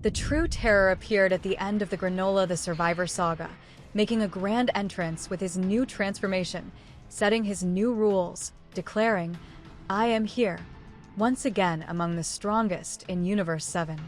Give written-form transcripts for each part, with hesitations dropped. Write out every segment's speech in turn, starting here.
The true terror appeared at the end of the Granola the Survivor saga, making a grand entrance with his new transformation, setting his new rules, declaring, "I am here," once again among the strongest in Universe 7.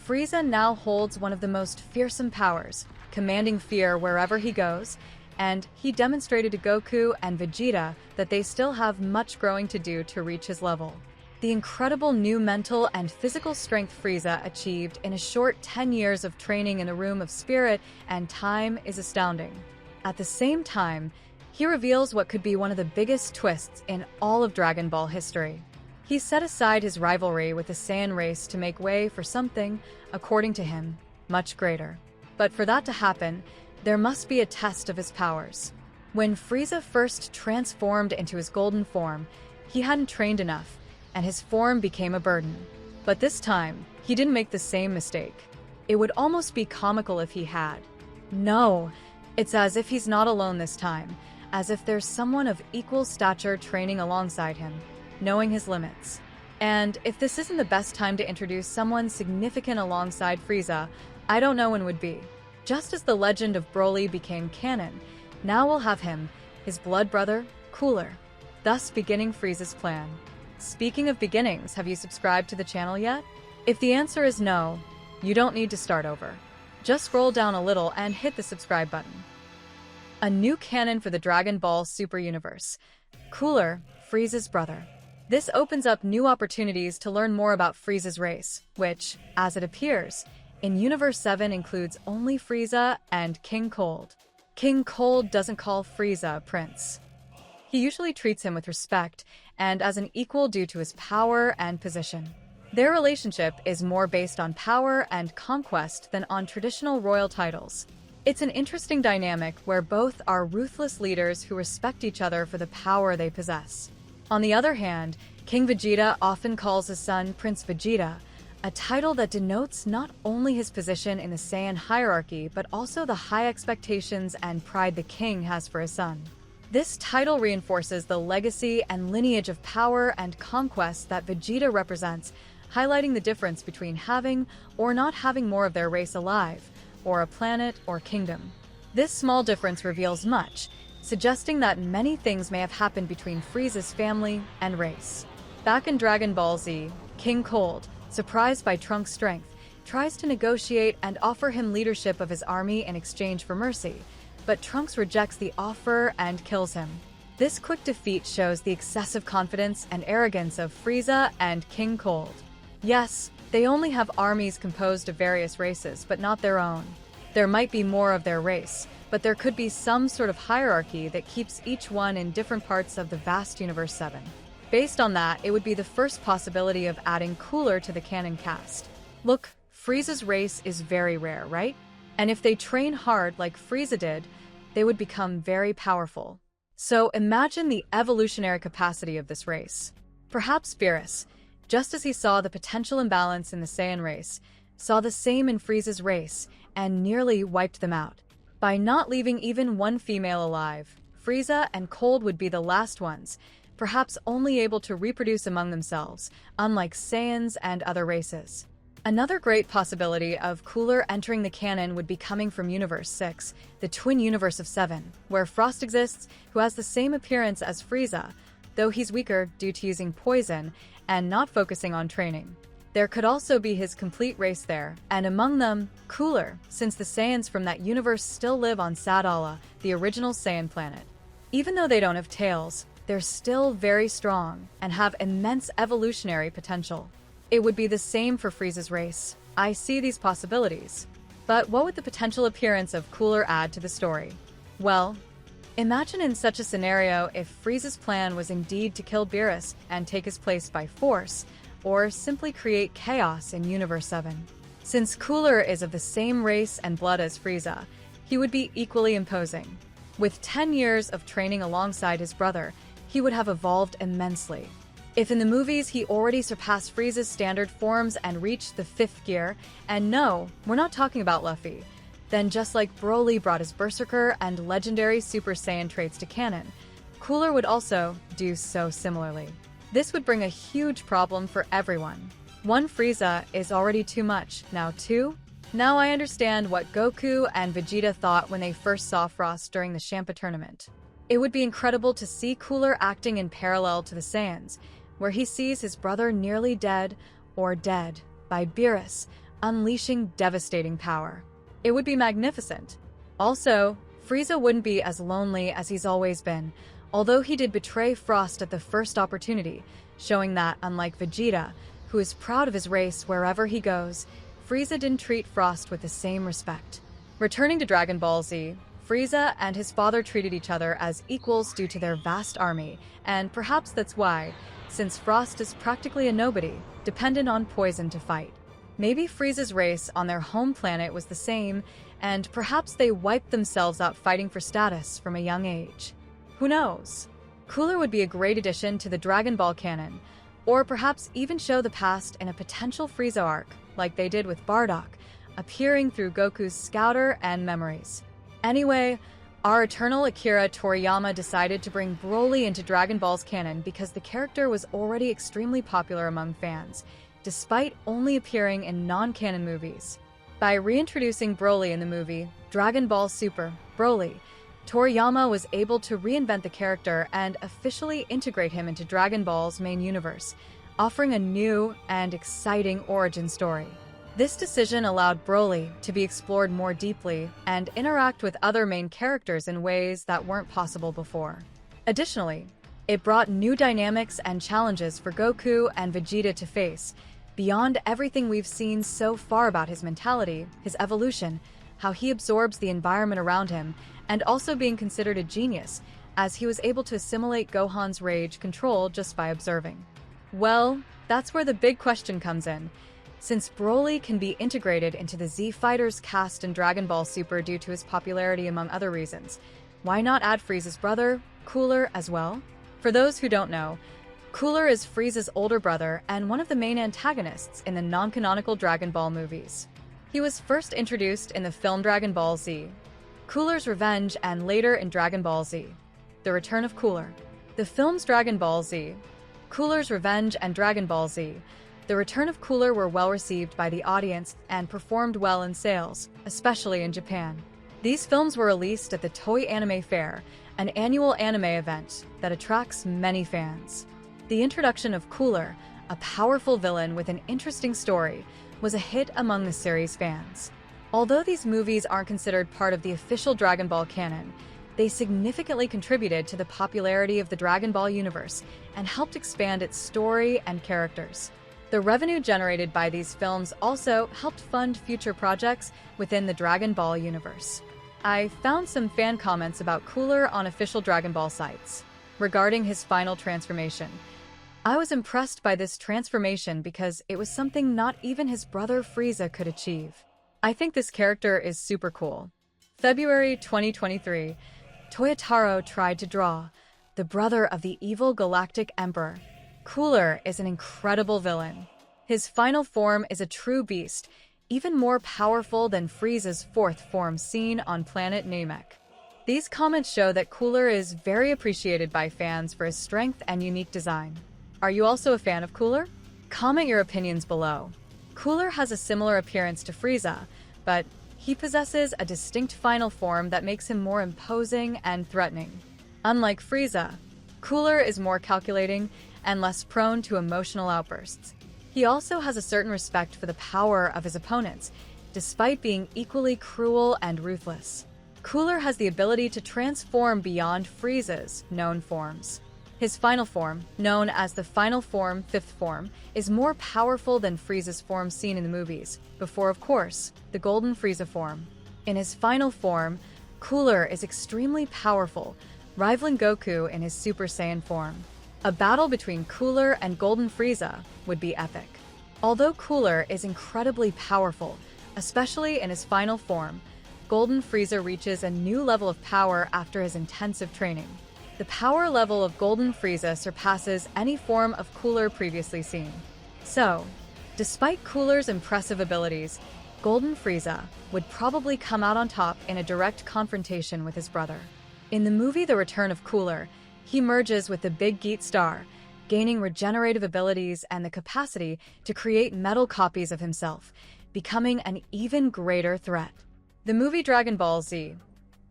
Frieza now holds one of the most fearsome powers, commanding fear wherever he goes, and he demonstrated to Goku and Vegeta that they still have much growing to do to reach his level. The incredible new mental and physical strength Frieza achieved in a short 10 years of training in the Room of Spirit and Time is astounding. At the same time, he reveals what could be one of the biggest twists in all of Dragon Ball history. He set aside his rivalry with the Saiyan race to make way for something, according to him, much greater. But for that to happen, there must be a test of his powers. When Frieza first transformed into his golden form, he hadn't trained enough, and his form became a burden. But this time, he didn't make the same mistake. It would almost be comical if he had. No, it's as if he's not alone this time, as if there's someone of equal stature training alongside him, knowing his limits. And if this isn't the best time to introduce someone significant alongside Frieza, I don't know when would be. Just as the legend of Broly became canon, now we'll have him, his blood brother, Cooler, thus beginning Frieza's plan. Speaking of beginnings, have you subscribed to the channel yet? If the answer is no, you don't need to start over. Just scroll down a little and hit the subscribe button. A new canon for the Dragon Ball Super Universe. Cooler, Frieza's brother. This opens up new opportunities to learn more about Frieza's race, which, as it appears, in Universe 7 includes only Frieza and King Cold. King Cold doesn't call Frieza Prince. He usually treats him with respect and as an equal due to his power and position. Their relationship is more based on power and conquest than on traditional royal titles. It's an interesting dynamic where both are ruthless leaders who respect each other for the power they possess. On the other hand, King Vegeta often calls his son Prince Vegeta, a title that denotes not only his position in the Saiyan hierarchy, but also the high expectations and pride the king has for his son. This title reinforces the legacy and lineage of power and conquest that Vegeta represents, highlighting the difference between having or not having more of their race alive, or a planet or kingdom. This small difference reveals much, suggesting that many things may have happened between Frieza's family and race. Back in Dragon Ball Z, King Cold, surprised by Trunks' strength, tries to negotiate and offer him leadership of his army in exchange for mercy, but Trunks rejects the offer and kills him. This quick defeat shows the excessive confidence and arrogance of Frieza and King Cold. Yes, they only have armies composed of various races, but not their own. There might be more of their race, but there could be some sort of hierarchy that keeps each one in different parts of the vast Universe 7. Based on that, it would be the first possibility of adding Cooler to the canon cast. Look, Frieza's race is very rare, right? And if they train hard like Frieza did, they would become very powerful. So imagine the evolutionary capacity of this race. Perhaps BEERUS, just as he saw the potential imbalance in the Saiyan race, saw the same in Frieza's race and nearly wiped them out. By not leaving even one female alive, Frieza and Cold would be the last ones, perhaps only able to reproduce among themselves, unlike Saiyans and other races. Another great possibility of Cooler entering the canon would be coming from Universe 6, the twin universe of 7, where Frost exists, who has the same appearance as Frieza, though he's weaker due to using poison and not focusing on training. There could also be his complete race there, and among them, Cooler, since the Saiyans from that universe still live on Sadala, the original Saiyan planet. Even though they don't have tails, they're still very strong and have immense evolutionary potential. It would be the same for Frieza's race. I see these possibilities. But what would the potential appearance of Cooler add to the story? Well, imagine in such a scenario if Frieza's plan was indeed to kill BEERUS and take his place by force, or simply create chaos in Universe 7. Since Cooler is of the same race and blood as Frieza, he would be equally imposing. With 10 years of training alongside his brother, he would have evolved immensely. If in the movies he already surpassed Frieza's standard forms and reached the 5th gear, and no, we're not talking about Luffy, then just like Broly brought his Berserker and legendary Super Saiyan traits to canon, Cooler would also do so similarly. This would bring a huge problem for everyone. One Frieza is already too much, now two? Now I understand what Goku and Vegeta thought when they first saw Frost during the Champa tournament. It would be incredible to see Cooler acting in parallel to the Saiyans, where he sees his brother nearly dead or dead by BEERUS, unleashing devastating power. It would be magnificent. Also, Frieza wouldn't be as lonely as he's always been, although he did betray Frost at the first opportunity, showing that, unlike Vegeta, who is proud of his race wherever he goes, Frieza didn't treat Frost with the same respect. Returning to Dragon Ball Z, Frieza and his father treated each other as equals due to their vast army, and perhaps that's why, since Frost is practically a nobody, dependent on poison to fight. Maybe Frieza's race on their home planet was the same, and perhaps they wiped themselves out fighting for status from a young age. Who knows? Cooler would be a great addition to the Dragon Ball canon, or perhaps even show the past in a potential Frieza arc, like they did with Bardock, appearing through Goku's scouter and memories. Anyway, our eternal Akira Toriyama decided to bring Broly into Dragon Ball's canon because the character was already extremely popular among fans, despite only appearing in non-canon movies. By reintroducing Broly in the movie Dragon Ball Super: Broly, Toriyama was able to reinvent the character and officially integrate him into Dragon Ball's main universe, offering a new and exciting origin story. This decision allowed Broly to be explored more deeply and interact with other main characters in ways that weren't possible before. Additionally, it brought new dynamics and challenges for Goku and Vegeta to face, beyond everything we've seen so far about his mentality, his evolution, how he absorbs the environment around him, and also being considered a genius, as he was able to assimilate Gohan's rage control just by observing. Well, that's where the big question comes in. Since Broly can be integrated into the Z Fighters cast in Dragon Ball Super due to his popularity among other reasons, why not add Frieza's brother, Cooler, as well? For those who don't know, Cooler is Frieza's older brother and one of the main antagonists in the non-canonical Dragon Ball movies. He was first introduced in the film Dragon Ball Z, Cooler's Revenge, and later in Dragon Ball Z, The Return of Cooler. The films Dragon Ball Z, Cooler's Revenge, and Dragon Ball Z, The Return of Cooler were well received by the audience and performed well in sales, especially in Japan. These films were released at the Toei Anime Fair, an annual anime event that attracts many fans. The introduction of Cooler, a powerful villain with an interesting story, was a hit among the series' fans. Although these movies aren't considered part of the official Dragon Ball canon, they significantly contributed to the popularity of the Dragon Ball universe and helped expand its story and characters. The revenue generated by these films also helped fund future projects within the Dragon Ball universe. I found some fan comments about Cooler on official Dragon Ball sites. Regarding his final transformation, I was impressed by this transformation because it was something not even his brother Frieza could achieve. I think this character is super cool. February 2023, Toyotaro tried to draw the brother of the evil Galactic Emperor. Cooler is an incredible villain. His final form is a true beast, even more powerful than Frieza's fourth form seen on planet Namek. These comments show that Cooler is very appreciated by fans for his strength and unique design. Are you also a fan of Cooler? Comment your opinions below. Cooler has a similar appearance to Frieza, but he possesses a distinct final form that makes him more imposing and threatening. Unlike Frieza, Cooler is more calculating and less prone to emotional outbursts. He also has a certain respect for the power of his opponents, despite being equally cruel and ruthless. Cooler has the ability to transform beyond Frieza's known forms. His final form, known as the Final Form, Fifth Form, is more powerful than Frieza's form seen in the movies, before, of course, the Golden Frieza form. In his final form, Cooler is extremely powerful, rivaling Goku in his Super Saiyan form. A battle between Cooler and Golden Frieza would be epic. Although Cooler is incredibly powerful, especially in his final form, Golden Frieza reaches a new level of power after his intensive training. The power level of Golden Frieza surpasses any form of Cooler previously seen. So, despite Cooler's impressive abilities, Golden Frieza would probably come out on top in a direct confrontation with his brother. In the movie The Return of Cooler, he merges with the Big Geat Star, gaining regenerative abilities and the capacity to create metal copies of himself, becoming an even greater threat. The movie Dragon Ball Z.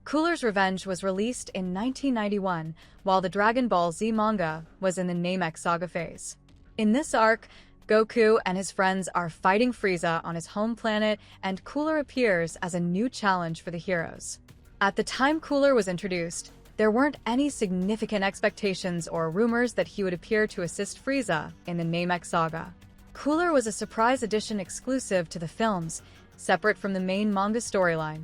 Cooler's Revenge was released in 1991, while the Dragon Ball Z manga was in the Namek saga phase. In this arc, Goku and his friends are fighting Frieza on his home planet, and Cooler appears as a new challenge for the heroes. At the time Cooler was introduced, there weren't any significant expectations or rumors that he would appear to assist Frieza in the Namek saga. Cooler was a surprise addition exclusive to the films, separate from the main manga storyline.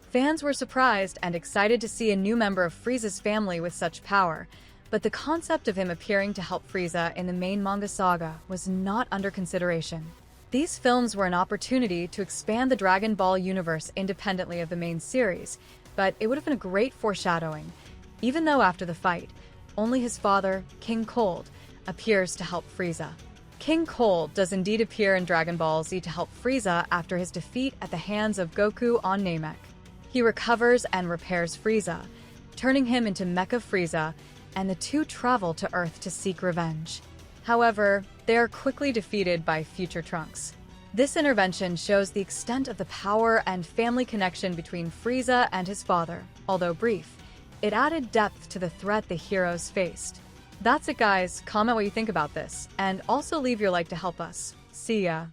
Fans were surprised and excited to see a new member of Frieza's family with such power, but the concept of him appearing to help Frieza in the main manga saga was not under consideration. These films were an opportunity to expand the Dragon Ball universe independently of the main series, but it would have been a great foreshadowing, even though after the fight, only his father, King Cold, appears to help Frieza. King Cold does indeed appear in Dragon Ball Z to help Frieza after his defeat at the hands of Goku on Namek. He recovers and repairs Frieza, turning him into Mecha Frieza, and the two travel to Earth to seek revenge. However, they are quickly defeated by future Trunks. This intervention shows the extent of the power and family connection between Frieza and his father. Although brief, it added depth to the threat the heroes faced. That's it, guys. Comment what you think about this, and also leave your like to help us. See ya.